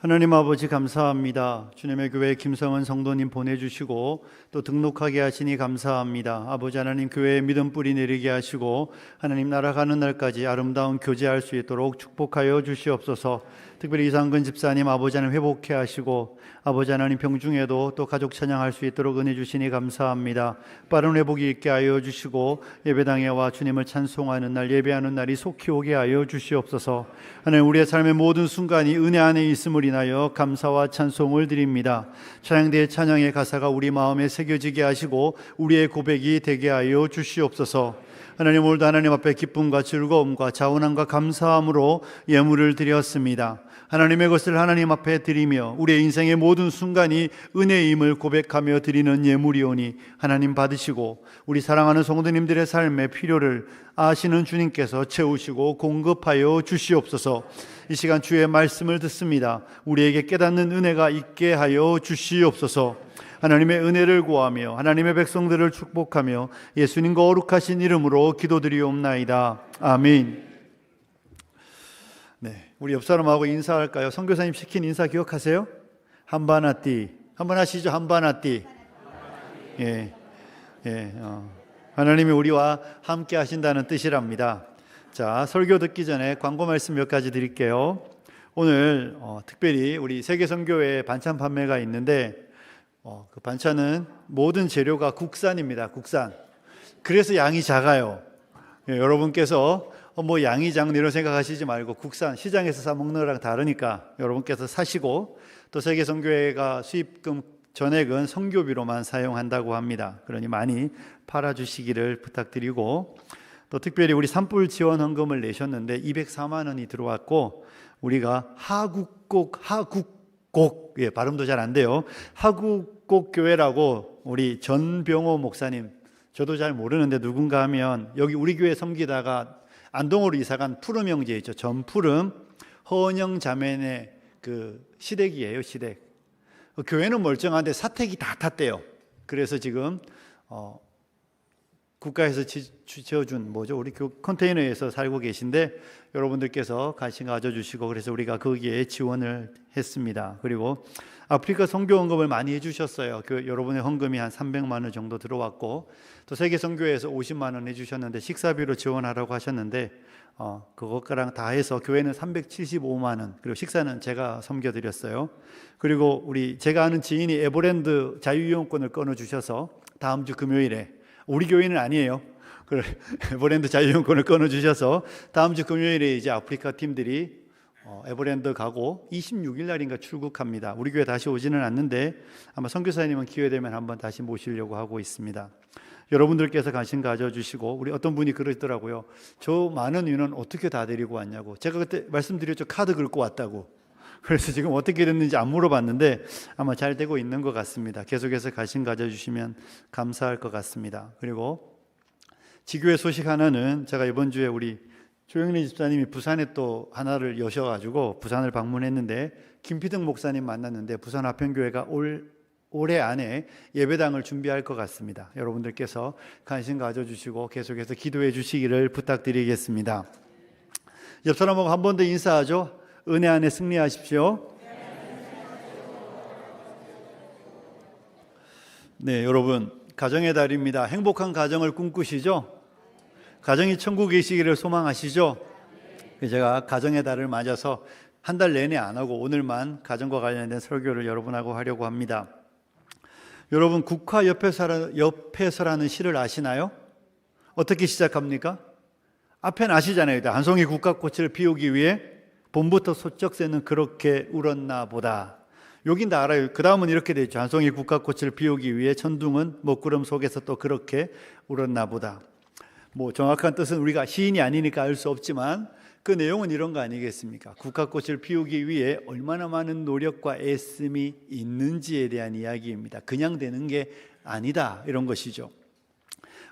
하나님 아버지 감사합니다. 주님의 교회 김성은 성도님 보내주시고 또 등록하게 하시니 감사합니다. 아버지 하나님 교회에 믿음 뿌리 내리게 하시고 하나님 나라 가는 날까지 아름다운 교제할 수 있도록 축복하여 주시옵소서. 특별히 이상근 집사님 아버지 하나님 회복해 하시고 아버지 하나님 병중에도 또 가족 찬양할 수 있도록 은혜 주시니 감사합니다. 빠른 회복이 있게 하여 주시고 예배당에 와 주님을 찬송하는 날 예배하는 날이 속히 오게 하여 주시옵소서. 하나님 우리의 삶의 모든 순간이 은혜 안에 있음을 인하여 감사와 찬송을 드립니다. 찬양대의 찬양의 가사가 우리 마음에 새겨지게 하시고 우리의 고백이 되게 하여 주시옵소서. 하나님 오늘도 하나님 앞에 기쁨과 즐거움과 자원함과 감사함으로 예물을 드렸습니다. 하나님의 것을 하나님 앞에 드리며 우리의 인생의 모든 순간이 은혜임을 고백하며 드리는 예물이오니 하나님 받으시고 우리 사랑하는 성도님들의 삶의 필요를 아시는 주님께서 채우시고 공급하여 주시옵소서. 이 시간 주의 말씀을 듣습니다. 우리에게 깨닫는 은혜가 있게 하여 주시옵소서. 하나님의 은혜를 구하며 하나님의 백성들을 축복하며 예수님 거룩하신 이름으로 기도드리옵나이다. 아멘. 네, 우리 옆 사람하고 인사할까요? 선교사님 시킨 인사 기억하세요? 한바나띠. 한번 하시죠. 한바나띠. 예, 하나님이 우리와 함께 하신다는 뜻이랍니다. 자, 설교 듣기 전에 광고 말씀 몇 가지 드릴게요. 오늘 특별히 우리 세계선교회 반찬 판매가 있는데 그 반찬은 모든 재료가 국산입니다. 국산. 그래서 양이 작아요. 예, 여러분께서 뭐 양이 작네 이런 생각하시지 말고 국산 시장에서 사 먹는 거랑 다르니까 여러분께서 사시고 또 세계선교회가 수입금 전액은 선교비로만 사용한다고 합니다. 그러니 많이 팔아주시기를 부탁드리고 또 특별히 우리 산불 지원 헌금을 내셨는데 204만 원이 들어왔고 우리가 하국곡 예, 발음도 잘 안 돼요. 하국곡 교회라고 우리 전병호 목사님 저도 잘 모르는데 누군가 하면 여기 우리 교회 섬기다가 안동으로 이사간 푸름 형제 있죠. 전푸름 허은영 자매네 그 시댁이에요. 시댁. 교회는 멀쩡한데 사택이 다 탔대요. 그래서 지금 국가에서 지어준 우리 컨테이너에서 살고 계신데 여러분들께서 관심 가져주시고 그래서 우리가 거기에 지원을 했습니다. 그리고 아프리카 선교 헌금을 많이 해주셨어요. 여러분의 헌금이 한 300만 원 정도 들어왔고 또 세계선교회에서 50만 원 해주셨는데 식사비로 지원하라고 하셨는데 그것랑 다 해서 교회는 375만 원 그리고 식사는 제가 섬겨드렸어요. 그리고 제가 아는 지인이 에버랜드 자유이용권을 끊어주셔서 다음 주 금요일에 우리 교회는 아니에요. 에버랜드 자유이용권을 끊어주셔서 다음 주 금요일에 이제 아프리카 팀들이 에버랜드 가고 26일 날인가 출국합니다. 우리 교회 다시 오지는 않는데 아마 선교사님은 기회되면 한번 다시 모시려고 하고 있습니다. 여러분들께서 관심 가져주시고 우리 어떤 분이 그러더라고요. 저 많은 인원 어떻게 다 데리고 왔냐고. 제가 그때 말씀드렸죠. 카드 긁고 왔다고. 그래서 지금 어떻게 됐는지 안 물어봤는데 아마 잘 되고 있는 것 같습니다. 계속해서 관심 가져주시면 감사할 것 같습니다. 그리고 지교회 소식 하나는 제가 이번 주에 우리 조영래 집사님이 부산에 또 하나를 여셔가지고 부산을 방문했는데 김피등 목사님 만났는데 부산 화평교회가 올해 안에 예배당을 준비할 것 같습니다. 여러분들께서 관심 가져주시고 계속해서 기도해 주시기를 부탁드리겠습니다. 옆 사람하고 한 번 더 인사하죠. 은혜 안에 승리하십시오. 네, 여러분 가정의 달입니다. 행복한 가정을 꿈꾸시죠? 가정이 천국에 계시기를 소망하시죠? 제가 가정의 달을 맞아서 한 달 내내 안 하고 오늘만 가정과 관련된 설교를 여러분하고 하려고 합니다. 여러분 국화 옆에서라는 시를 아시나요? 어떻게 시작합니까? 앞에는 아시잖아요. 한 송이 국화꽃을 피우기 위해 봄부터 소쩍새는 그렇게 울었나 보다. 여긴 다 알아요. 그 다음은 이렇게 되어 있죠. 한 송이 국화꽃을 피우기 위해 천둥은 먹구름 속에서 또 그렇게 울었나 보다. 정확한 뜻은 우리가 시인이 아니니까 알 수 없지만 그 내용은 이런 거 아니겠습니까? 국화꽃을 피우기 위해 얼마나 많은 노력과 애씀이 있는지에 대한 이야기입니다. 그냥 되는 게 아니다 이런 것이죠.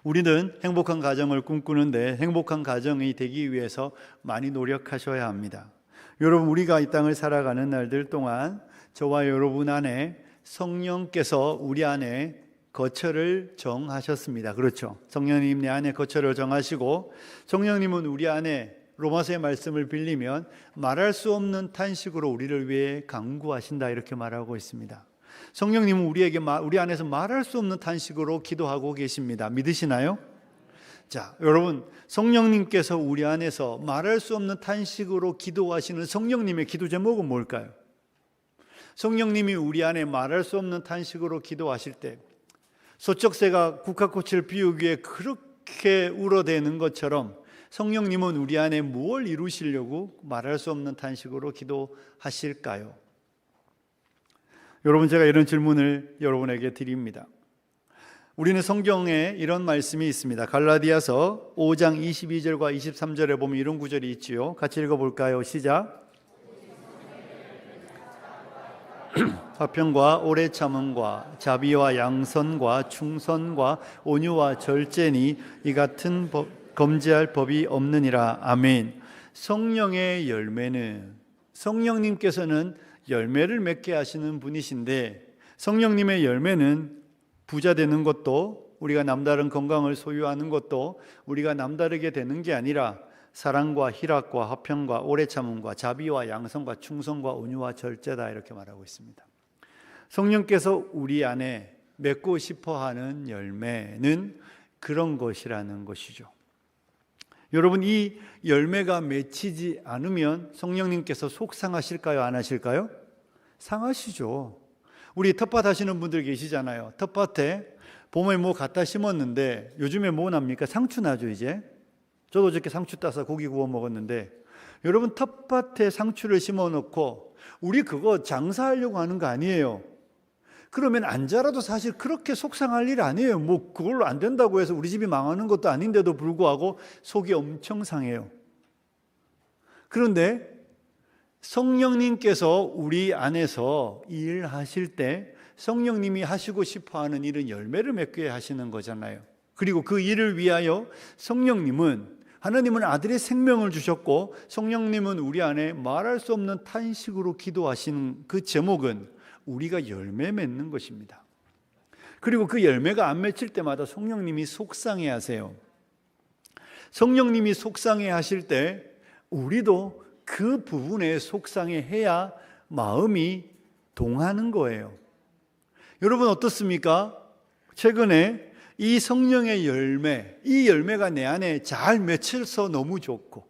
우리는 행복한 가정을 꿈꾸는데 행복한 가정이 되기 위해서 많이 노력하셔야 합니다. 여러분 우리가 이 땅을 살아가는 날들 동안 저와 여러분 안에 성령께서 우리 안에 거처를 정하셨습니다. 그렇죠? 성령님 내 안에 거처를 정하시고 성령님은 우리 안에 로마서의 말씀을 빌리면 말할 수 없는 탄식으로 우리를 위해 간구하신다 이렇게 말하고 있습니다. 성령님은 우리 안에서 말할 수 없는 탄식으로 기도하고 계십니다. 믿으시나요? 자, 여러분, 성령님께서 우리 안에서 말할 수 없는 탄식으로 기도하시는 성령님의 기도 제목은 뭘까요? 성령님이 우리 안에 말할 수 없는 탄식으로 기도하실 때 소쩍새가 국화꽃을 피우기 위해 그렇게 울어대는 것처럼 성령님은 우리 안에 무엇을 이루시려고 말할 수 없는 탄식으로 기도하실까요? 여러분, 제가 이런 질문을 여러분에게 드립니다. 우리는 성경에 이런 말씀이 있습니다. 갈라디아서 5장 22절과 23절에 보면 이런 구절이 있지요. 같이 읽어볼까요? 시작. 화평과 오래 참음과 자비와 양선과 충선과 온유와 절제니 이 같은 검지할 법이 없느니라. 아멘. 성령의 열매는, 성령님께서는 열매를 맺게 하시는 분이신데, 성령님의 열매는 부자 되는 것도, 우리가 남다른 건강을 소유하는 것도, 우리가 남다르게 되는 게 아니라 사랑과 희락과 화평과 오래 참음과 자비와 양선과 충성과 온유와 절제다 이렇게 말하고 있습니다. 성령께서 우리 안에 맺고 싶어하는 열매는 그런 것이라는 것이죠. 여러분, 이 열매가 맺히지 않으면 성령님께서 속상하실까요? 안 하실까요? 상하시죠. 우리 텃밭 하시는 분들 계시잖아요. 텃밭에 봄에 뭐 갖다 심었는데 요즘에 뭐 납니까? 상추 나죠 이제. 저도 어저께 상추 따서 고기 구워 먹었는데, 여러분, 텃밭에 상추를 심어놓고 우리 그거 장사하려고 하는 거 아니에요. 그러면 안 자라도 사실 그렇게 속상할 일 아니에요. 뭐 그걸로 안 된다고 해서 우리 집이 망하는 것도 아닌데도 불구하고 속이 엄청 상해요. 그런데 성령님께서 우리 안에서 일하실 때 성령님이 하시고 싶어하는 일은 열매를 맺게 하시는 거잖아요. 그리고 그 일을 위하여 하나님은 아들의 생명을 주셨고, 성령님은 우리 안에 말할 수 없는 탄식으로 기도하시는 그 제목은 우리가 열매 맺는 것입니다. 그리고 그 열매가 안 맺힐 때마다 성령님이 속상해 하세요. 성령님이 속상해 하실 때 우리도 그 부분에 속상해 해야 마음이 동하는 거예요. 여러분, 어떻습니까? 최근에 이 성령의 열매, 이 열매가 내 안에 잘 맺혀서 너무 좋고,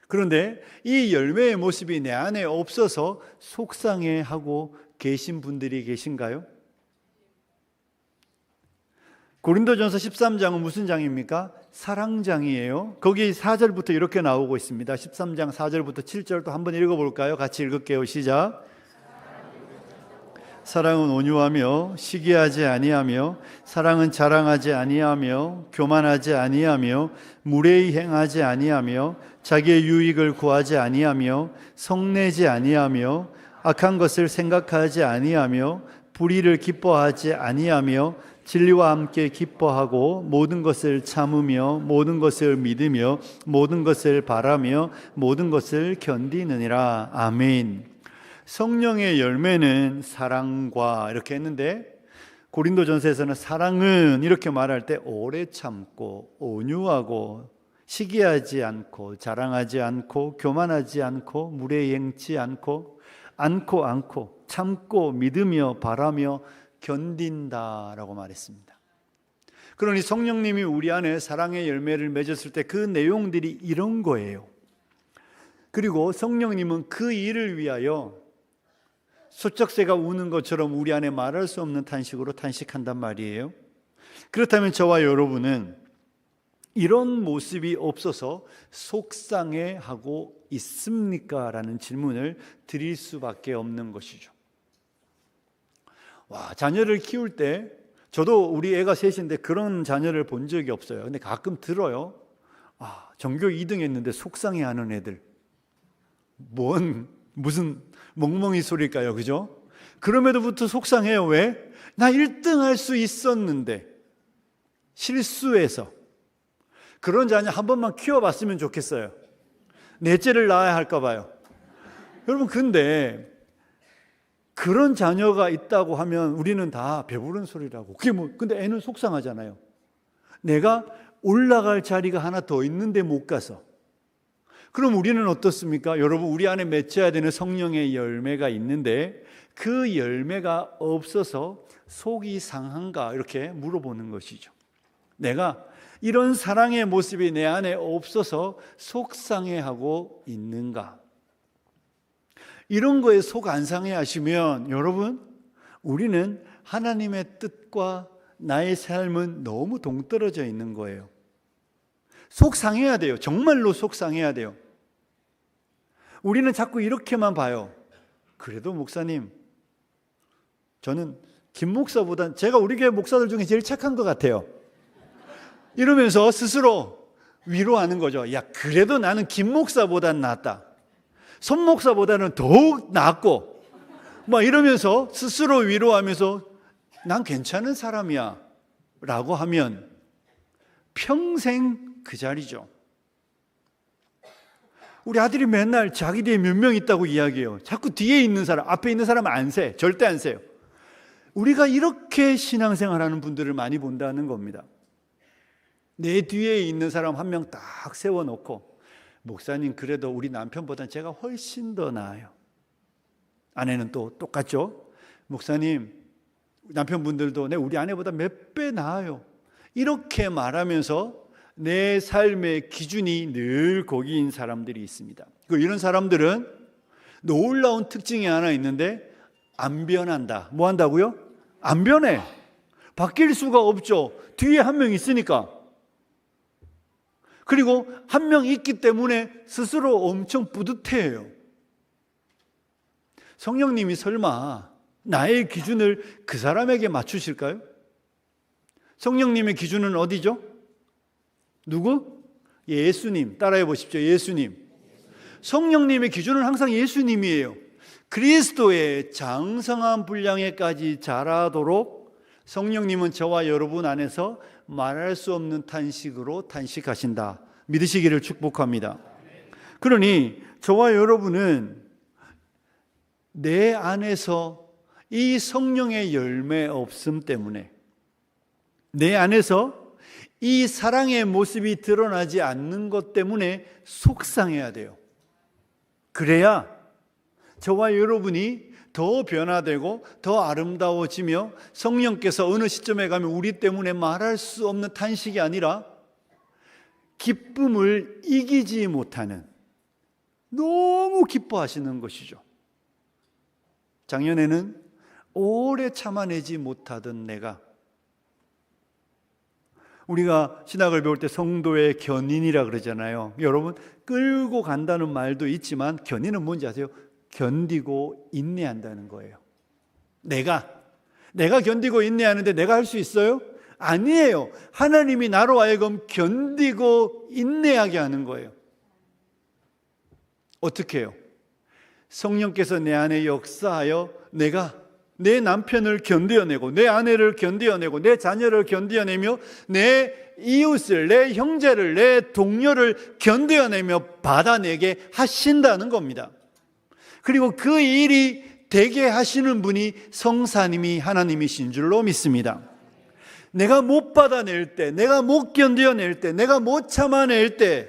그런데 이 열매의 모습이 내 안에 없어서 속상해하고 계신 분들이 계신가요? 고린도전서 13장은 무슨 장입니까? 사랑장이에요. 거기 4절부터 이렇게 나오고 있습니다. 13장 4절부터 7절도 한번 읽어볼까요? 같이 읽을게요. 시작. 사랑은 온유하며 시기하지 아니하며 사랑은 자랑하지 아니하며 교만하지 아니하며 무례히 행하지 아니하며 자기의 유익을 구하지 아니하며 성내지 아니하며 악한 것을 생각하지 아니하며 불의를 기뻐하지 아니하며 진리와 함께 기뻐하고 모든 것을 참으며 모든 것을 믿으며 모든 것을 바라며 모든 것을 견디느니라. 아멘. 성령의 열매는 사랑과 이렇게 했는데, 고린도전서에서는 사랑은 이렇게 말할 때 오래 참고 온유하고 시기하지 않고 자랑하지 않고 교만하지 않고 무례히 행치 않고 참고 믿으며 바라며 견딘다라고 말했습니다. 그러니 성령님이 우리 안에 사랑의 열매를 맺었을 때 그 내용들이 이런 거예요. 그리고 성령님은 그 일을 위하여 소쩍새가 우는 것처럼 우리 안에 말할 수 없는 탄식으로 탄식한단 말이에요. 그렇다면 저와 여러분은 이런 모습이 없어서 속상해하고 있습니까? 라는 질문을 드릴 수밖에 없는 것이죠. 자녀를 키울 때, 저도 우리 애가 셋인데 그런 자녀를 본 적이 없어요. 근데 가끔 들어요. 전교 2등 했는데 속상해하는 애들. 무슨 멍멍이 소리일까요? 그죠? 그럼에도부터 속상해요. 왜? 나 1등 할 수 있었는데 실수해서. 그런 자녀 한 번만 키워봤으면 좋겠어요. 넷째를 낳아야 할까 봐요. 여러분, 근데 그런 자녀가 있다고 하면 우리는 다 배부른 소리라고. 그게 근데 애는 속상하잖아요. 내가 올라갈 자리가 하나 더 있는데 못 가서. 그럼 우리는 어떻습니까? 여러분, 우리 안에 맺혀야 되는 성령의 열매가 있는데 그 열매가 없어서 속이 상한가 이렇게 물어보는 것이죠. 내가 이런 사랑의 모습이 내 안에 없어서 속상해하고 있는가? 이런 거에 속 안 상해하시면 여러분, 우리는 하나님의 뜻과 나의 삶은 너무 동떨어져 있는 거예요. 속상해야 돼요. 정말로 속상해야 돼요. 우리는 자꾸 이렇게만 봐요. 그래도 목사님, 저는 김 목사보단 제가 우리 교회 목사들 중에 제일 착한 것 같아요. 이러면서 스스로 위로하는 거죠. 야, 그래도 나는 김 목사보단 낫다. 손 목사보다는 더욱 낫고 막 이러면서 스스로 위로하면서 난 괜찮은 사람이야 라고 하면 평생 그 자리죠. 우리 아들이 맨날 자기 뒤에 몇 명 있다고 이야기해요. 자꾸 뒤에 있는 사람, 앞에 있는 사람 안 세. 절대 안 세요. 우리가 이렇게 신앙생활하는 분들을 많이 본다는 겁니다. 내 뒤에 있는 사람 한 명 딱 세워놓고 목사님, 그래도 우리 남편보다 제가 훨씬 더 나아요. 아내는 또 똑같죠. 목사님, 남편분들도 우리 아내보다 몇 배 나아요. 이렇게 말하면서 내 삶의 기준이 늘 거기인 사람들이 있습니다. 이런 사람들은 놀라운 특징이 하나 있는데 안 변한다. 뭐 한다고요? 안 변해. 바뀔 수가 없죠. 뒤에 한 명 있으니까. 그리고 한 명 있기 때문에 스스로 엄청 뿌듯해해요. 성령님이 설마 나의 기준을 그 사람에게 맞추실까요? 성령님의 기준은 어디죠? 누구? 예수님. 따라해 보십시오. 예수님. 성령님의 기준은 항상 예수님이에요. 그리스도의 장성한 분량에까지 자라도록 성령님은 저와 여러분 안에서 말할 수 없는 탄식으로 탄식하신다. 믿으시기를 축복합니다. 그러니 저와 여러분은 내 안에서 이 성령의 열매 없음 때문에, 내 안에서 이 사랑의 모습이 드러나지 않는 것 때문에 속상해야 돼요. 그래야 저와 여러분이 더 변화되고 더 아름다워지며 성령께서 어느 시점에 가면 우리 때문에 말할 수 없는 탄식이 아니라 기쁨을 이기지 못하는, 너무 기뻐하시는 것이죠. 작년에는 오래 참아내지 못하던 내가, 우리가 신학을 배울 때 성도의 견인이라 그러잖아요. 여러분, 끌고 간다는 말도 있지만 견인은 뭔지 아세요? 견디고 인내한다는 거예요. 내가 견디고 인내하는데 내가 할 수 있어요? 아니에요. 하나님이 나로 하여금 견디고 인내하게 하는 거예요. 어떻게 해요? 성령께서 내 안에 역사하여 내가 내 남편을 견뎌내고 내 아내를 견뎌내고 내 자녀를 견뎌내며 내 이웃을, 내 형제를, 내 동료를 견뎌내며 받아내게 하신다는 겁니다. 그리고 그 일이 되게 하시는 분이 성사님이 하나님이신 줄로 믿습니다. 내가 못 받아낼 때, 내가 못 견뎌낼 때, 내가 못 참아낼 때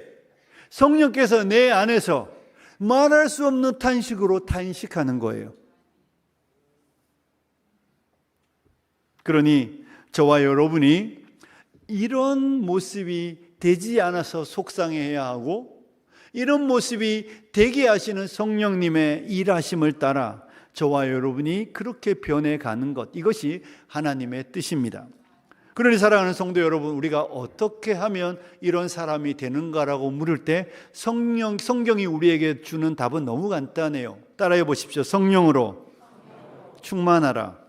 성령께서 내 안에서 말할 수 없는 탄식으로 탄식하는 거예요. 그러니 저와 여러분이 이런 모습이 되지 않아서 속상해야 하고, 이런 모습이 되게 하시는 성령님의 일하심을 따라 저와 여러분이 그렇게 변해가는 것, 이것이 하나님의 뜻입니다. 그러니 사랑하는 성도 여러분, 우리가 어떻게 하면 이런 사람이 되는가라고 물을 때 성경이 우리에게 주는 답은 너무 간단해요. 따라해 보십시오. 성령으로 충만하라.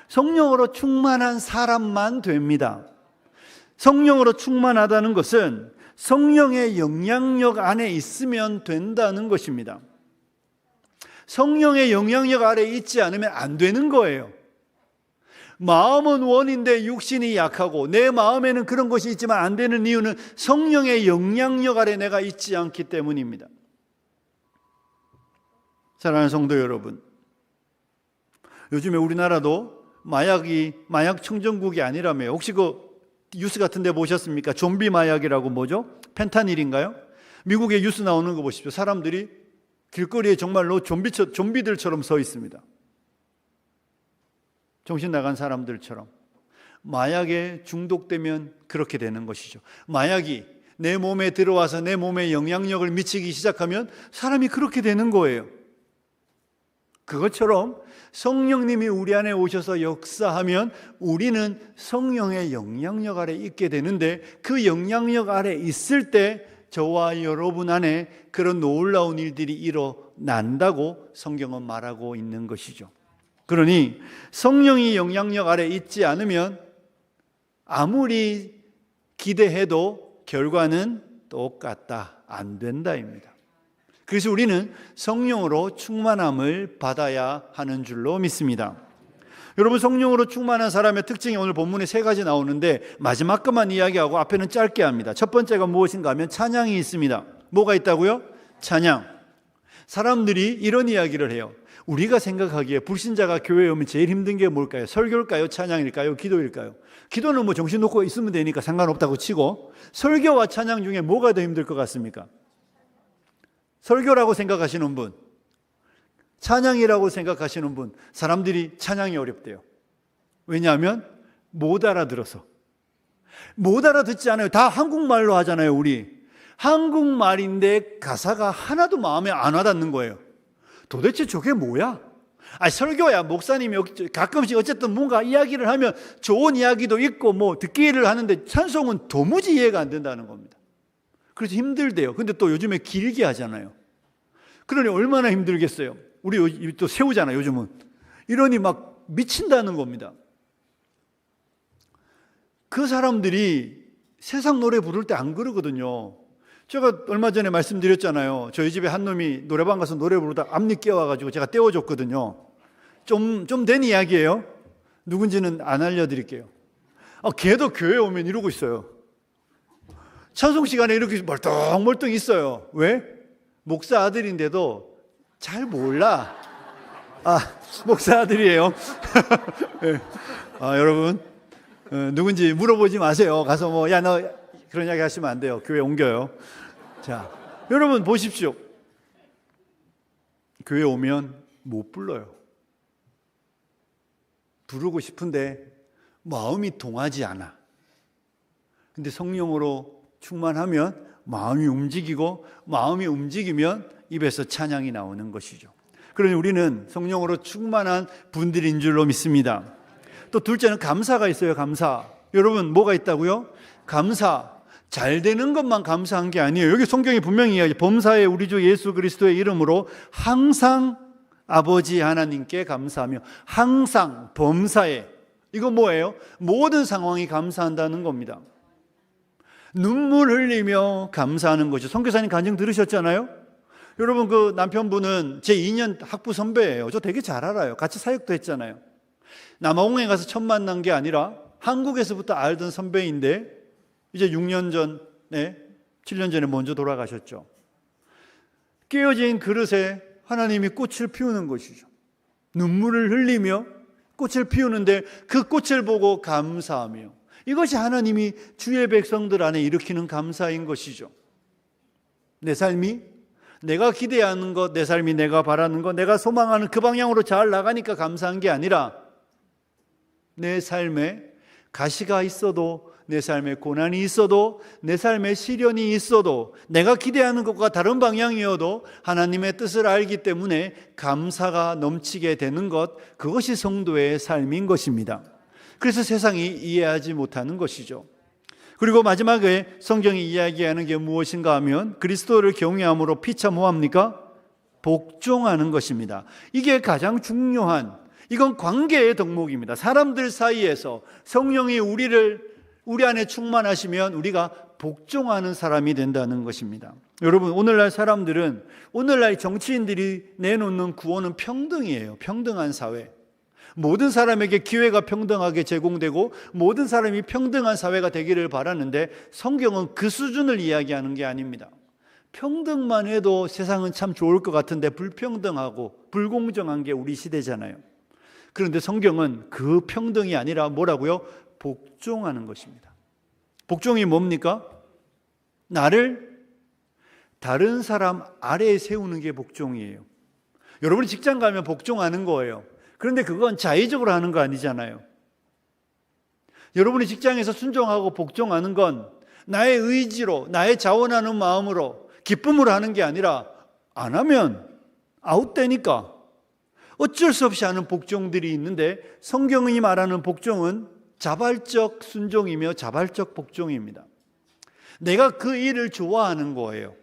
성령으로 충만한 사람만 됩니다. 성령으로 충만하다는 것은 성령의 영향력 안에 있으면 된다는 것입니다. 성령의 영향력 아래 있지 않으면 안 되는 거예요. 마음은 원인데 육신이 약하고 내 마음에는 그런 것이 있지만 안 되는 이유는 성령의 영향력 아래 내가 있지 않기 때문입니다. 사랑하는 성도 여러분, 요즘에 우리나라도 마약 청정국이 아니라며요. 혹시 그 뉴스 같은 데 보셨습니까? 좀비 마약이라고, 뭐죠? 펜타닐인가요? 미국의 뉴스 나오는 거 보십시오. 사람들이 길거리에 정말로 좀비들처럼 서 있습니다. 정신 나간 사람들처럼. 마약에 중독되면 그렇게 되는 것이죠. 마약이 내 몸에 들어와서 내 몸에 영향력을 미치기 시작하면 사람이 그렇게 되는 거예요. 그것처럼 성령님이 우리 안에 오셔서 역사하면 우리는 성령의 영향력 아래 있게 되는데, 그 영향력 아래 있을 때 저와 여러분 안에 그런 놀라운 일들이 일어난다고 성경은 말하고 있는 것이죠. 그러니 성령이 영향력 아래 있지 않으면 아무리 기대해도 결과는 똑같다, 안 된다입니다. 그래서 우리는 성령으로 충만함을 받아야 하는 줄로 믿습니다. 여러분, 성령으로 충만한 사람의 특징이 오늘 본문에 3가지 나오는데 마지막 것만 이야기하고 앞에는 짧게 합니다. 첫 번째가 무엇인가 하면 찬양이 있습니다. 뭐가 있다고요? 찬양. 사람들이 이런 이야기를 해요. 우리가 생각하기에 불신자가 교회에 오면 제일 힘든 게 뭘까요? 설교일까요? 찬양일까요? 기도일까요? 기도는 뭐 정신 놓고 있으면 되니까 상관없다고 치고, 설교와 찬양 중에 뭐가 더 힘들 것 같습니까? 설교라고 생각하시는 분, 찬양이라고 생각하시는 분, 사람들이 찬양이 어렵대요. 왜냐하면 못 알아들어서. 못 알아듣지 않아요. 다 한국말로 하잖아요, 우리. 한국말인데 가사가 하나도 마음에 안 와닿는 거예요. 도대체 저게 뭐야? 설교야, 목사님이 가끔씩 어쨌든 뭔가 이야기를 하면 좋은 이야기도 있고 뭐 듣기를 하는데 찬송은 도무지 이해가 안 된다는 겁니다. 그래서 힘들대요. 근데 또 요즘에 길게 하잖아요. 그러니 얼마나 힘들겠어요. 우리 또 세우잖아요, 요즘은. 이러니 막 미친다는 겁니다. 그 사람들이 세상 노래 부를 때 안 그러거든요. 제가 얼마 전에 말씀드렸잖아요. 저희 집에 한 놈이 노래방 가서 노래 부르다 앞니 깨워가지고 제가 떼어줬거든요. 좀 된 이야기예요. 누군지는 안 알려드릴게요. 걔도 교회 오면 이러고 있어요. 찬송 시간에 이렇게 멀뚱멀뚱 있어요. 왜? 목사 아들인데도 잘 몰라. 목사 아들이에요. 네. 여러분, 누군지 물어보지 마세요. 가서 뭐, 야, 너 그런 이야기 하시면 안 돼요. 교회 옮겨요. 자, 여러분 보십시오. 교회 오면 못 불러요. 부르고 싶은데 마음이 동하지 않아. 근데 성령으로 충만하면 마음이 움직이고, 마음이 움직이면 입에서 찬양이 나오는 것이죠. 그러니 우리는 성령으로 충만한 분들인 줄로 믿습니다. 또 둘째는 감사가 있어요. 감사. 여러분, 뭐가 있다고요? 감사. 잘 되는 것만 감사한 게 아니에요. 여기 성경이 분명히 이야기해요. 범사에 우리 주 예수 그리스도의 이름으로 항상 아버지 하나님께 감사하며, 항상 범사에. 이거 뭐예요? 모든 상황이 감사한다는 겁니다. 눈물 흘리며 감사하는 거죠. 선교사님 간증 들으셨잖아요? 여러분, 그 남편분은 제 2년 학부 선배예요. 저 되게 잘 알아요. 같이 사역도 했잖아요. 남아공에 가서 처음 만난 게 아니라 한국에서부터 알던 선배인데 이제 6년 전에 7년 전에 먼저 돌아가셨죠. 깨어진 그릇에 하나님이 꽃을 피우는 것이죠. 눈물을 흘리며 꽃을 피우는데 그 꽃을 보고 감사하며, 이것이 하나님이 주의 백성들 안에 일으키는 감사인 것이죠. 내 삶이, 내가 기대하는 것, 내 삶이 내가 바라는 것, 내가 소망하는 그 방향으로 잘 나가니까 감사한 게 아니라, 내 삶에 가시가 있어도, 내 삶에 고난이 있어도, 내 삶에 시련이 있어도, 내가 기대하는 것과 다른 방향이어도 하나님의 뜻을 알기 때문에 감사가 넘치게 되는 것, 그것이 성도의 삶인 것입니다. 그래서 세상이 이해하지 못하는 것이죠. 그리고 마지막에 성경이 이야기하는 게 무엇인가 하면, 그리스도를 경외함으로 피차 뭐합니까? 복종하는 것입니다. 이게 가장 중요한, 이건 관계의 덕목입니다. 사람들 사이에서 성령이 우리 안에 충만하시면 우리가 복종하는 사람이 된다는 것입니다. 여러분, 오늘날 사람들은, 오늘날 정치인들이 내놓는 구호는 평등이에요. 평등한 사회. 모든 사람에게 기회가 평등하게 제공되고 모든 사람이 평등한 사회가 되기를 바라는데, 성경은 그 수준을 이야기하는 게 아닙니다. 평등만 해도 세상은 참 좋을 것 같은데 불평등하고 불공정한 게 우리 시대잖아요. 그런데 성경은 그 평등이 아니라 뭐라고요? 복종하는 것입니다. 복종이 뭡니까? 나를 다른 사람 아래에 세우는 게 복종이에요. 여러분이 직장 가면 복종하는 거예요. 그런데 그건 자의적으로 하는 거 아니잖아요. 여러분이 직장에서 순종하고 복종하는 건 나의 의지로, 나의 자원하는 마음으로, 기쁨으로 하는 게 아니라 안 하면 아웃되니까 어쩔 수 없이 하는 복종들이 있는데, 성경이 말하는 복종은 자발적 순종이며 자발적 복종입니다. 내가 그 일을 좋아하는 거예요.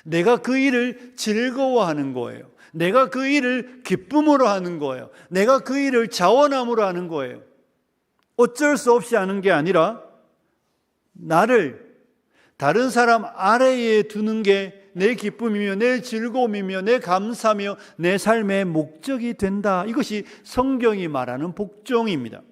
내가 그 일을 즐거워하는 거예요. 내가 그 일을 기쁨으로 하는 거예요. 내가 그 일을 자원함으로 하는 거예요. 어쩔 수 없이 하는 게 아니라 나를 다른 사람 아래에 두는 게 내 기쁨이며 내 즐거움이며 내 감사며 내 삶의 목적이 된다. 이것이 성경이 말하는 복종입니다.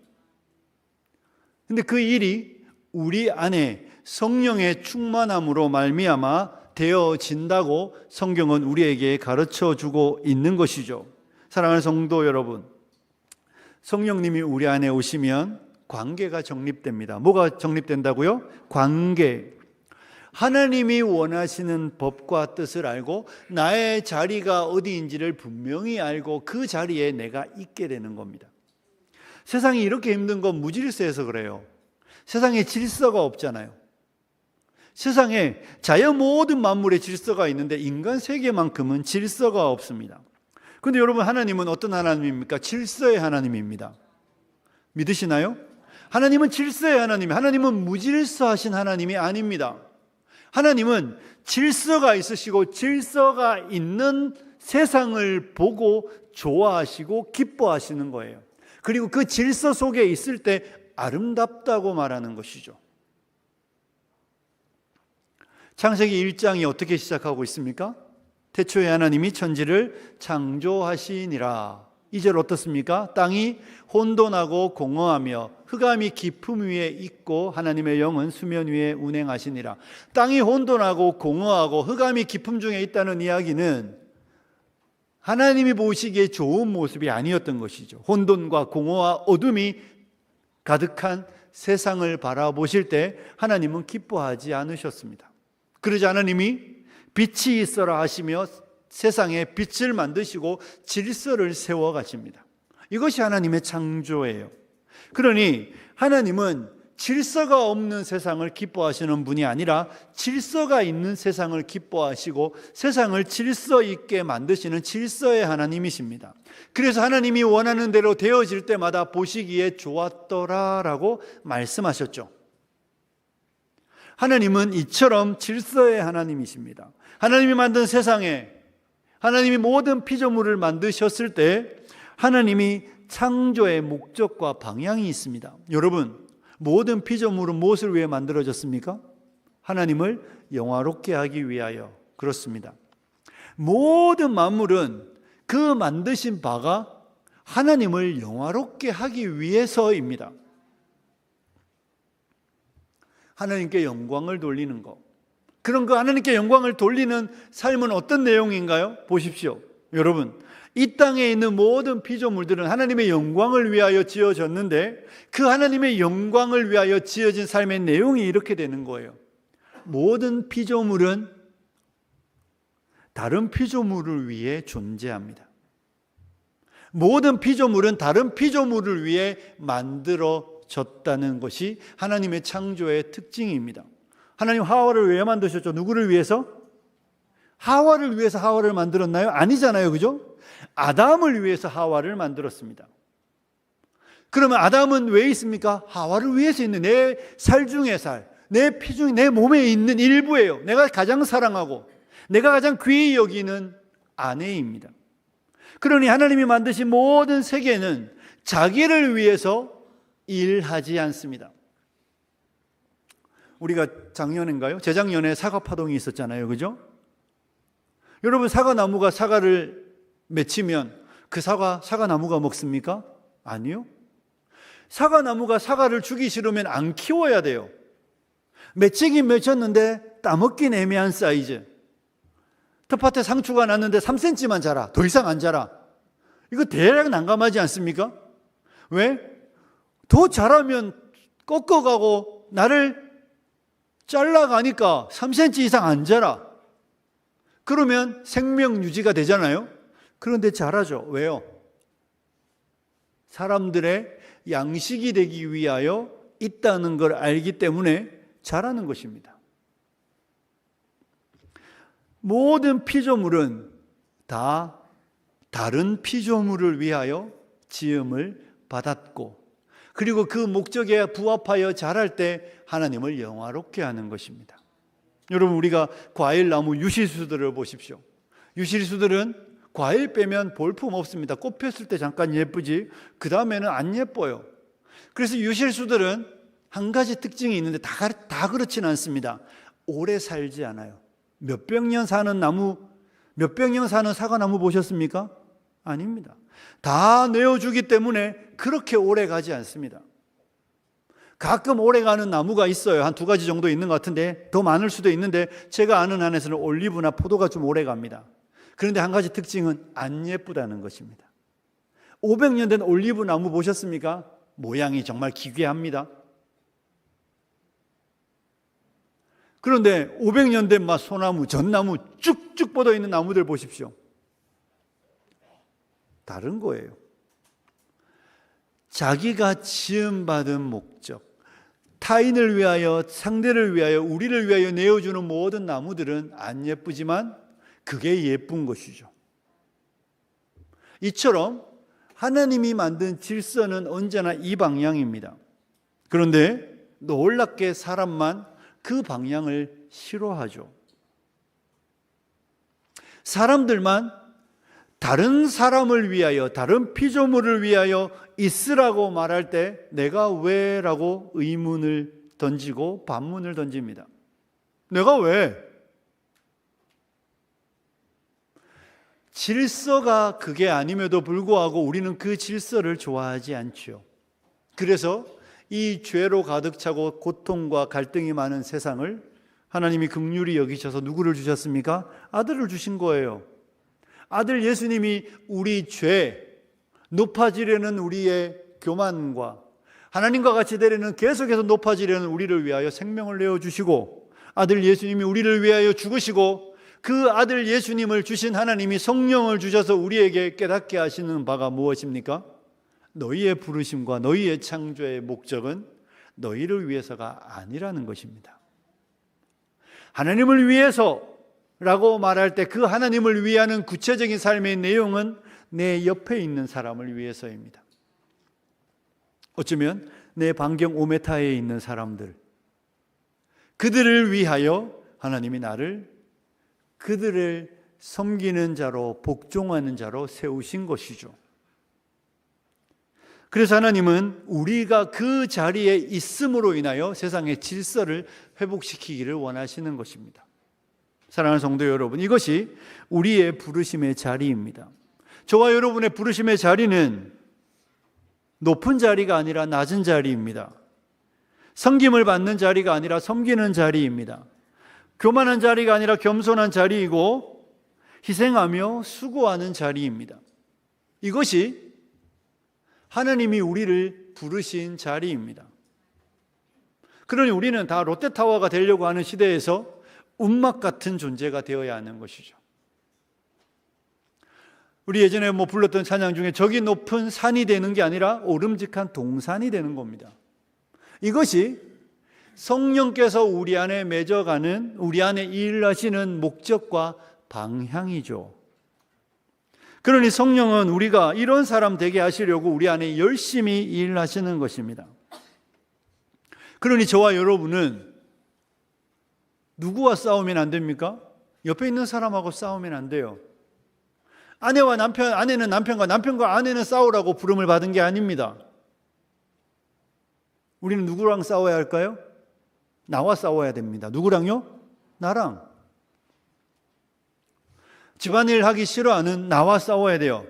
근데 그 일이 우리 안에 성령의 충만함으로 말미암아 되어진다고 성경은 우리에게 가르쳐주고 있는 것이죠. 사랑하는 성도 여러분, 성령님이 우리 안에 오시면 관계가 정립됩니다. 뭐가 정립된다고요? 관계. 하나님이 원하시는 법과 뜻을 알고 나의 자리가 어디인지를 분명히 알고 그 자리에 내가 있게 되는 겁니다. 세상이 이렇게 힘든 건 무질서해서 그래요. 세상에 질서가 없잖아요. 세상에 자연 모든 만물의 질서가 있는데 인간 세계만큼은 질서가 없습니다. 그런데 여러분, 하나님은 어떤 하나님입니까? 질서의 하나님입니다. 믿으시나요? 하나님은 질서의 하나님, 하나님은 무질서하신 하나님이 아닙니다. 하나님은 질서가 있으시고 질서가 있는 세상을 보고 좋아하시고 기뻐하시는 거예요. 그리고 그 질서 속에 있을 때 아름답다고 말하는 것이죠. 창세기 1장이 어떻게 시작하고 있습니까? 태초에 하나님이 천지를 창조하시니라. 2절 어떻습니까? 땅이 혼돈하고 공허하며 흑암이 깊음 위에 있고 하나님의 영은 수면 위에 운행하시니라. 땅이 혼돈하고 공허하고 흑암이 깊음 중에 있다는 이야기는 하나님이 보시기에 좋은 모습이 아니었던 것이죠. 혼돈과 공허와 어둠이 가득한 세상을 바라보실 때 하나님은 기뻐하지 않으셨습니다. 그러자 하나님이 빛이 있어라 하시며 세상에 빛을 만드시고 질서를 세워 가십니다. 이것이 하나님의 창조예요. 그러니 하나님은 질서가 없는 세상을 기뻐하시는 분이 아니라 질서가 있는 세상을 기뻐하시고 세상을 질서 있게 만드시는 질서의 하나님이십니다. 그래서 하나님이 원하는 대로 되어질 때마다 보시기에 좋았더라라고 말씀하셨죠. 하나님은 이처럼 질서의 하나님이십니다. 하나님이 만든 세상에 하나님이 모든 피조물을 만드셨을 때 하나님이 창조의 목적과 방향이 있습니다. 여러분, 모든 피조물은 무엇을 위해 만들어졌습니까? 하나님을 영화롭게 하기 위하여. 그렇습니다. 모든 만물은 그 만드신 바가 하나님을 영화롭게 하기 위해서입니다. 하나님께 영광을 돌리는 것. 그런 그 하나님께 영광을 돌리는 삶은 어떤 내용인가요? 보십시오. 여러분, 이 땅에 있는 모든 피조물들은 하나님의 영광을 위하여 지어졌는데 그 하나님의 영광을 위하여 지어진 삶의 내용이 이렇게 되는 거예요. 모든 피조물은 다른 피조물을 위해 존재합니다. 모든 피조물은 다른 피조물을 위해 만들어졌다는 것이 하나님의 창조의 특징입니다. 하나님 하와를 왜 만드셨죠? 누구를 위해서? 하와를 위해서 하와를 만들었나요? 아니잖아요. 그죠? 아담을 위해서 하와를 만들었습니다. 그러면 아담은 왜 있습니까? 하와를 위해서 있는 내 살 중의 살, 내 피 중에 내 몸에 있는 일부예요. 내가 가장 사랑하고 내가 가장 귀히 여기는 아내입니다. 그러니 하나님이 만드신 모든 세계는 자기를 위해서 일하지 않습니다. 우리가 작년인가요? 재작년에 사과 파동이 있었잖아요. 그죠? 여러분, 사과나무가 사과를 맺히면 그 사과나무가 먹습니까? 아니요. 사과나무가 사과를 주기 싫으면 안 키워야 돼요. 맺히긴 맺혔는데 따먹긴 애매한 사이즈. 텃밭에 상추가 났는데 3cm만 자라. 더 이상 안 자라. 이거 대략 난감하지 않습니까? 왜? 더 자라면 꺾어가고 나를 잘라가니까 3cm 이상 안 자라. 그러면 생명 유지가 되잖아요. 그런데 자라죠. 왜요? 사람들의 양식이 되기 위하여 있다는 걸 알기 때문에 자라는 것입니다. 모든 피조물은 다 다른 피조물을 위하여 지음을 받았고, 그리고 그 목적에 부합하여 자랄 때 하나님을 영화롭게 하는 것입니다. 여러분, 우리가 과일나무 유실수들을 보십시오. 유실수들은 과일 빼면 볼품 없습니다. 꽃 폈을 때 잠깐 예쁘지 그 다음에는 안 예뻐요. 그래서 유실수들은 한 가지 특징이 있는데 다 그렇지는 않습니다. 오래 살지 않아요. 몇백 년 사는 사과나무 보셨습니까? 아닙니다. 다 내어주기 때문에 그렇게 오래 가지 않습니다. 가끔 오래 가는 나무가 있어요. 한 2가지 정도 있는 것 같은데 더 많을 수도 있는데, 제가 아는 한에서는 올리브나 포도가 좀 오래 갑니다. 그런데 한 가지 특징은 안 예쁘다는 것입니다. 500년 된 올리브 나무 보셨습니까? 모양이 정말 기괴합니다. 그런데 500년 된 소나무, 전나무 쭉쭉 뻗어 있는 나무들 보십시오. 다른 거예요. 자기가 지음받은 목적, 타인을 위하여, 상대를 위하여, 우리를 위하여 내어주는 모든 나무들은 안 예쁘지만 그게 예쁜 것이죠. 이처럼 하나님이 만든 질서는 언제나 이 방향입니다. 그런데 놀랍게 사람만 그 방향을 싫어하죠. 사람들만 다른 사람을 위하여, 다른 피조물을 위하여 있으라고 말할 때 내가 왜? 라고 의문을 던지고 반문을 던집니다. 내가 왜? 질서가 그게 아님에도 불구하고 우리는 그 질서를 좋아하지 않죠. 그래서 이 죄로 가득 차고 고통과 갈등이 많은 세상을 하나님이 긍휼히 여기셔서 누구를 주셨습니까? 아들을 주신 거예요. 아들 예수님이 우리 죄, 높아지려는 우리의 교만과 하나님과 같이 되려는, 계속해서 높아지려는 우리를 위하여 생명을 내어주시고, 아들 예수님이 우리를 위하여 죽으시고, 그 아들 예수님을 주신 하나님이 성령을 주셔서 우리에게 깨닫게 하시는 바가 무엇입니까? 너희의 부르심과 너희의 창조의 목적은 너희를 위해서가 아니라는 것입니다. 하나님을 위해서라고 말할 때 그 하나님을 위하는 구체적인 삶의 내용은 내 옆에 있는 사람을 위해서입니다. 어쩌면 내 반경 5m에 있는 사람들, 그들을 위하여 하나님이 나를 그들을 섬기는 자로, 복종하는 자로 세우신 것이죠. 그래서 하나님은 우리가 그 자리에 있음으로 인하여 세상의 질서를 회복시키기를 원하시는 것입니다. 사랑하는 성도 여러분, 이것이 우리의 부르심의 자리입니다. 저와 여러분의 부르심의 자리는 높은 자리가 아니라 낮은 자리입니다. 섬김을 받는 자리가 아니라 섬기는 자리입니다. 교만한 자리가 아니라 겸손한 자리이고 희생하며 수고하는 자리입니다. 이것이 하나님이 우리를 부르신 자리입니다. 그러니 우리는 다 롯데타워가 되려고 하는 시대에서 움막 같은 존재가 되어야 하는 것이죠. 우리 예전에 불렀던 찬양 중에 저기 높은 산이 되는 게 아니라 오름직한 동산이 되는 겁니다. 이것이 성령께서 우리 안에 맺어가는, 우리 안에 일하시는 목적과 방향이죠. 그러니 성령은 우리가 이런 사람 되게 하시려고 우리 안에 열심히 일하시는 것입니다. 그러니 저와 여러분은 누구와 싸우면 안 됩니까? 옆에 있는 사람하고 싸우면 안 돼요. 아내와 남편, 아내는 남편과, 남편과 아내는 싸우라고 부름을 받은 게 아닙니다. 우리는 누구랑 싸워야 할까요? 나와 싸워야 됩니다. 누구랑요? 나랑. 집안일 하기 싫어하는 나와 싸워야 돼요.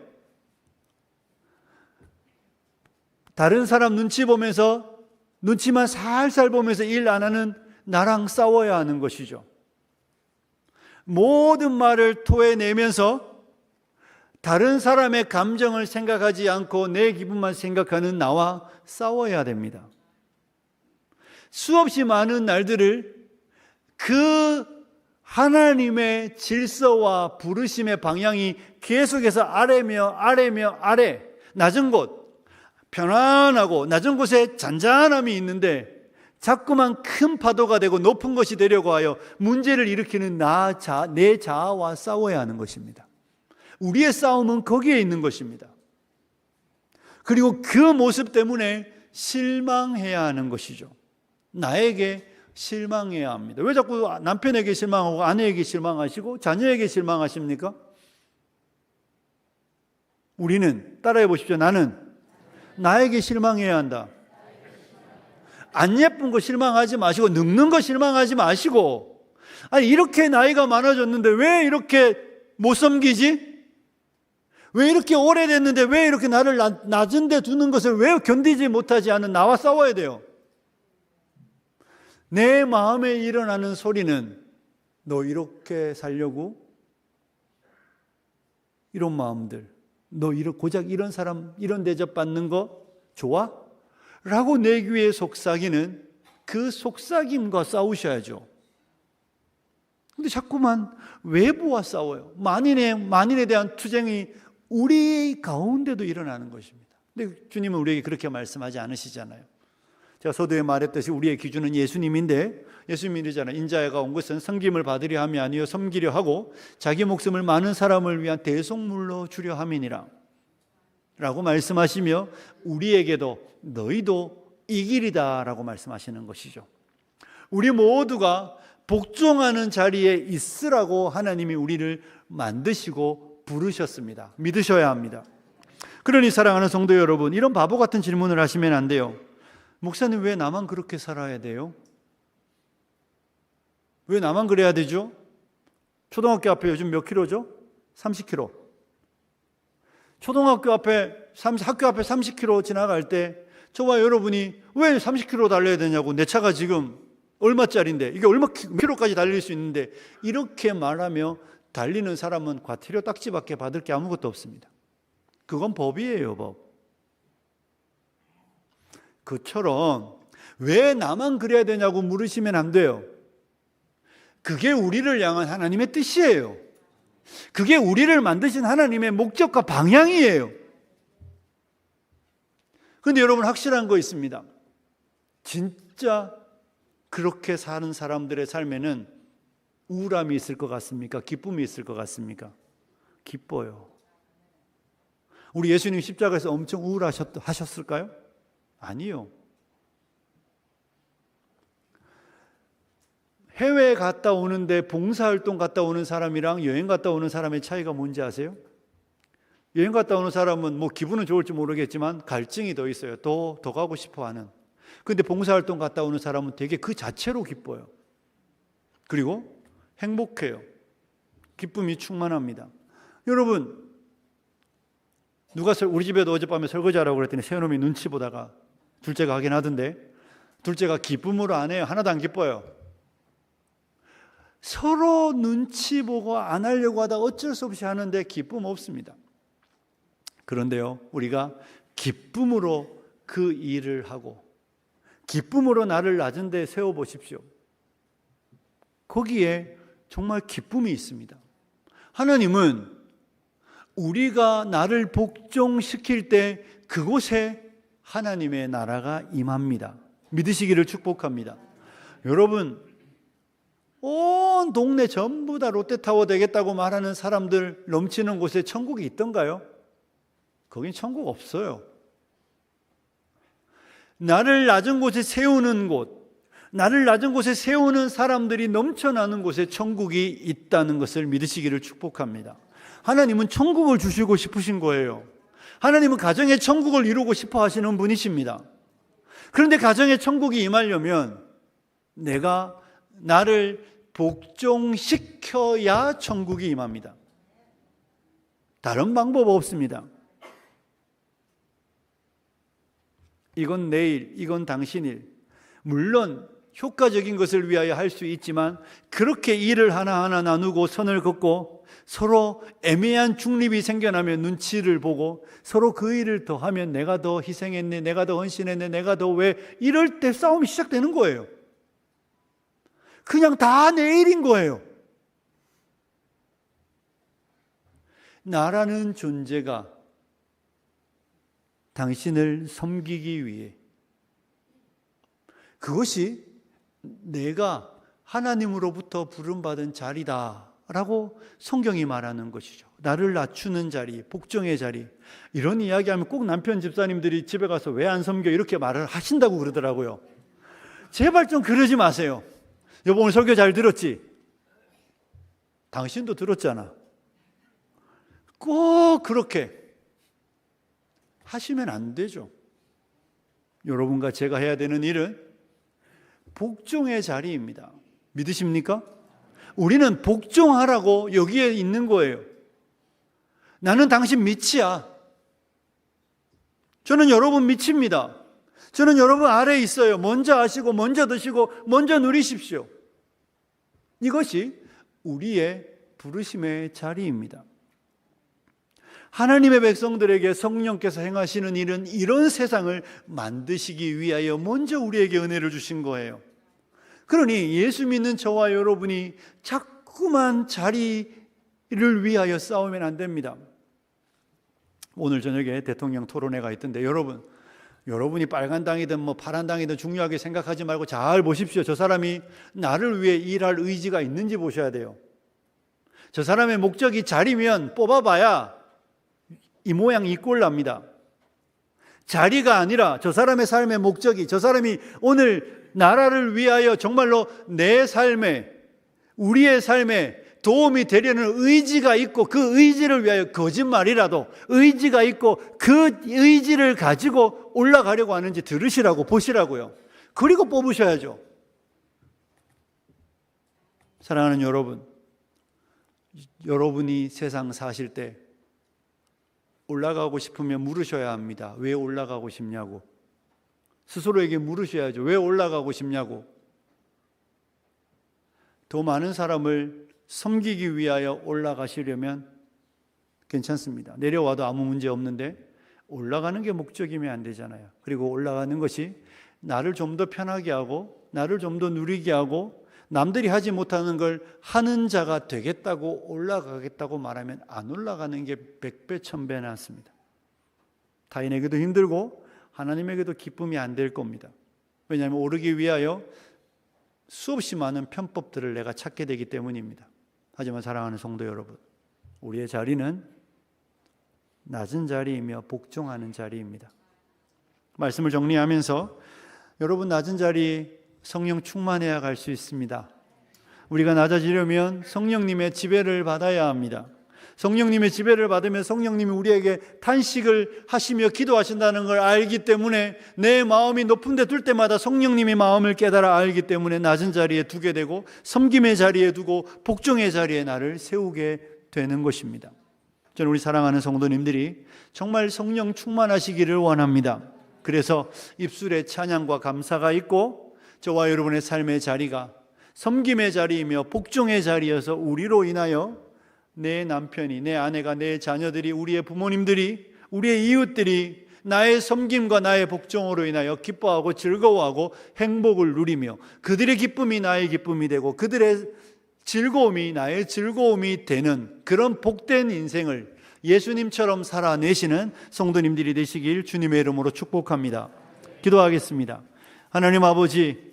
다른 사람 눈치 보면서, 눈치만 살살 보면서 일 안 하는 나랑 싸워야 하는 것이죠. 모든 말을 토해내면서 다른 사람의 감정을 생각하지 않고 내 기분만 생각하는 나와 싸워야 됩니다. 수없이 많은 날들을 그 하나님의 질서와 부르심의 방향이 계속해서 아래며 아래며 아래, 낮은 곳, 편안하고 낮은 곳에 잔잔함이 있는데 자꾸만 큰 파도가 되고 높은 것이 되려고 하여 문제를 일으키는 내 자아와 싸워야 하는 것입니다. 우리의 싸움은 거기에 있는 것입니다. 그리고 그 모습 때문에 실망해야 하는 것이죠. 나에게 실망해야 합니다. 왜 자꾸 남편에게 실망하고 아내에게 실망하시고 자녀에게 실망하십니까? 우리는 따라해 보십시오. 나는 나에게 실망해야 한다. 안 예쁜 거 실망하지 마시고, 늙는 거 실망하지 마시고, 아니 이렇게 나이가 많아졌는데 왜 이렇게 못 섬기지? 왜 이렇게 오래됐는데 왜 이렇게 나를 낮은 데 두는 것을 왜 견디지 못하지 않은 나와 싸워야 돼요. 내 마음에 일어나는 소리는 너 이렇게 살려고? 이런 마음들, 너 고작 이런 사람 이런 대접 받는 거 좋아? 라고 내 귀에 속삭이는 그 속삭임과 싸우셔야죠. 근데 자꾸만 외부와 싸워요. 만인에 대한 투쟁이 우리 가운데도 일어나는 것입니다. 근데 주님은 우리에게 그렇게 말씀하지 않으시잖아요. 제가 서두에 말했듯이 우리의 기준은 예수님인데, 예수님이잖아요. 인자가 온 것은 섬김을 받으려 함이 아니요 섬기려 하고 자기 목숨을 많은 사람을 위한 대속물로 주려 함이니라 라고 말씀하시며, 우리에게도 너희도 이 길이다 라고 말씀하시는 것이죠. 우리 모두가 복종하는 자리에 있으라고 하나님이 우리를 만드시고 부르셨습니다. 믿으셔야 합니다. 그러니 사랑하는 성도 여러분, 이런 바보 같은 질문을 하시면 안 돼요. 목사님, 왜 나만 그렇게 살아야 돼요? 왜 나만 그래야 되죠? 초등학교 앞에 요즘 몇 킬로죠? 30km. 초등학교 앞에 학교 앞에 30km 지나갈 때 저와 여러분이 왜 30km 달려야 되냐고, 내 차가 지금 얼마짜리인데 이게 얼마 킬로까지 달릴 수 있는데, 이렇게 말하며 달리는 사람은 과태료 딱지밖에 받을 게 아무것도 없습니다. 그건 법이에요, 법. 그처럼 왜 나만 그래야 되냐고 물으시면 안 돼요. 그게 우리를 향한 하나님의 뜻이에요. 그게 우리를 만드신 하나님의 목적과 방향이에요. 그런데 여러분, 확실한 거 있습니다. 진짜 그렇게 사는 사람들의 삶에는 우울함이 있을 것 같습니까? 기쁨이 있을 것 같습니까? 기뻐요. 우리 예수님 십자가에서 엄청 우울하셨을까요? 아니요. 해외에 갔다 오는데 봉사활동 갔다 오는 사람이랑 여행 갔다 오는 사람의 차이가 뭔지 아세요? 여행 갔다 오는 사람은 뭐 기분은 좋을지 모르겠지만 갈증이 더 있어요. 더 가고 싶어 하는. 그런데 봉사활동 갔다 오는 사람은 되게 그 자체로 기뻐요. 그리고 행복해요. 기쁨이 충만합니다. 여러분, 누가 우리 집에도 어젯밤에 설거지하라고 그랬더니 새놈이 눈치 보다가 둘째가 하긴 하던데, 둘째가 기쁨으로 안 해요. 하나도 안 기뻐요. 서로 눈치 보고 안 하려고 하다 어쩔 수 없이 하는데 기쁨 없습니다. 그런데요, 우리가 기쁨으로 그 일을 하고 기쁨으로 나를 낮은 데 세워보십시오. 거기에 정말 기쁨이 있습니다. 하나님은 우리가 나를 복종시킬 때 그곳에 하나님의 나라가 임합니다. 믿으시기를 축복합니다. 여러분, 온 동네 전부 다 롯데타워 되겠다고 말하는 사람들 넘치는 곳에 천국이 있던가요? 거긴 천국 없어요. 나를 낮은 곳에 세우는 곳, 나를 낮은 곳에 세우는 사람들이 넘쳐나는 곳에 천국이 있다는 것을 믿으시기를 축복합니다. 하나님은 천국을 주시고 싶으신 거예요. 하나님은 가정의 천국을 이루고 싶어 하시는 분이십니다. 그런데 가정의 천국이 임하려면 내가 나를 복종시켜야 천국이 임합니다. 다른 방법 없습니다. 이건 내 일, 이건 당신 일. 물론 효과적인 것을 위하여 할 수 있지만, 그렇게 일을 하나하나 나누고 선을 긋고 서로 애매한 중립이 생겨나면 눈치를 보고 서로 그 일을 더 하면 내가 더 희생했네, 내가 더 헌신했네, 내가 더 왜, 이럴 때 싸움이 시작되는 거예요. 그냥 다 내 일인 거예요. 나라는 존재가 당신을 섬기기 위해, 그것이 내가 하나님으로부터 부름받은 자리다라고 성경이 말하는 것이죠. 나를 낮추는 자리, 복종의 자리. 이런 이야기하면 꼭 남편 집사님들이 집에 가서 왜 안 섬겨 이렇게 말을 하신다고 그러더라고요. 제발 좀 그러지 마세요. 여보 오늘 설교 잘 들었지? 당신도 들었잖아. 꼭 그렇게 하시면 안 되죠. 여러분과 제가 해야 되는 일은 복종의 자리입니다. 믿으십니까? 우리는 복종하라고 여기에 있는 거예요. 나는 당신 밑이야. 저는 여러분 밑입니다. 저는 여러분 아래에 있어요. 먼저 하시고 먼저 드시고 먼저 누리십시오. 이것이 우리의 부르심의 자리입니다. 하나님의 백성들에게 성령께서 행하시는 일은 이런 세상을 만드시기 위하여 먼저 우리에게 은혜를 주신 거예요. 그러니 예수 믿는 저와 여러분이 자꾸만 자리를 위하여 싸우면 안 됩니다. 오늘 저녁에 대통령 토론회가 있던데 여러분이 빨간 당이든 파란 당이든 중요하게 생각하지 말고 잘 보십시오. 저 사람이 나를 위해 일할 의지가 있는지 보셔야 돼요. 저 사람의 목적이 자리면 뽑아봐야 이 모양 이 꼴 납니다. 자리가 아니라 저 사람의 삶의 목적이, 저 사람이 오늘 나라를 위하여 정말로 내 삶에, 우리의 삶에 도움이 되려는 의지가 있고 그 의지를 위하여 거짓말이라도 의지가 있고 그 의지를 가지고 올라가려고 하는지 들으시라고, 보시라고요. 그리고 뽑으셔야죠. 사랑하는 여러분, 여러분이 세상 사실 때 올라가고 싶으면 물으셔야 합니다. 왜 올라가고 싶냐고. 스스로에게 물으셔야죠. 왜 올라가고 싶냐고. 더 많은 사람을 섬기기 위하여 올라가시려면 괜찮습니다. 내려와도 아무 문제 없는데 올라가는 게 목적이면 안 되잖아요. 그리고 올라가는 것이 나를 좀 더 편하게 하고 나를 좀 더 누리게 하고 남들이 하지 못하는 걸 하는 자가 되겠다고 올라가겠다고 말하면 안 올라가는 게 100배 1000배 낫습니다. 타인에게도 힘들고 하나님에게도 기쁨이 안 될 겁니다. 왜냐하면 오르기 위하여 수없이 많은 편법들을 내가 찾게 되기 때문입니다. 하지만 사랑하는 성도 여러분, 우리의 자리는 낮은 자리이며 복종하는 자리입니다. 말씀을 정리하면서 여러분 낮은 자리 성령 충만해야 갈 수 있습니다. 우리가 낮아지려면 성령님의 지배를 받아야 합니다. 성령님의 지배를 받으면 성령님이 우리에게 탄식을 하시며 기도하신다는 걸 알기 때문에 내 마음이 높은 데 둘 때마다 성령님의 마음을 깨달아 알기 때문에 낮은 자리에 두게 되고 섬김의 자리에 두고 복종의 자리에 나를 세우게 되는 것입니다. 저는 우리 사랑하는 성도님들이 정말 성령 충만하시기를 원합니다. 그래서 입술에 찬양과 감사가 있고 저와 여러분의 삶의 자리가 섬김의 자리이며 복종의 자리여서 우리로 인하여 내 남편이, 내 아내가, 내 자녀들이, 우리의 부모님들이, 우리의 이웃들이 나의 섬김과 나의 복종으로 인하여 기뻐하고 즐거워하고 행복을 누리며 그들의 기쁨이 나의 기쁨이 되고 그들의 즐거움이 나의 즐거움이 되는 그런 복된 인생을 예수님처럼 살아내시는 성도님들이 되시길 주님의 이름으로 축복합니다. 기도하겠습니다. 하나님 아버지,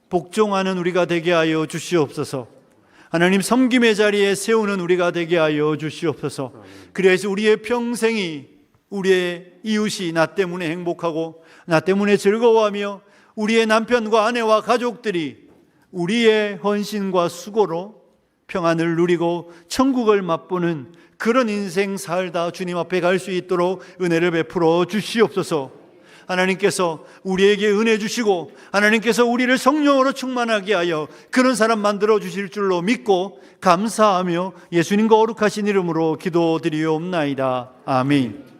복종하는 우리가 되게 하여 주시옵소서. 하나님 섬김의 자리에 세우는 우리가 되게 하여 주시옵소서. 그래서 우리의 평생이, 우리의 이웃이 나 때문에 행복하고 나 때문에 즐거워하며 우리의 남편과 아내와 가족들이 우리의 헌신과 수고로 평안을 누리고 천국을 맛보는 그런 인생 살다 주님 앞에 갈 수 있도록 은혜를 베풀어 주시옵소서. 하나님께서 우리에게 은혜 주시고 하나님께서 우리를 성령으로 충만하게 하여 그런 사람 만들어 주실 줄로 믿고 감사하며 예수님과 거룩하신 이름으로 기도드리옵나이다. 아멘.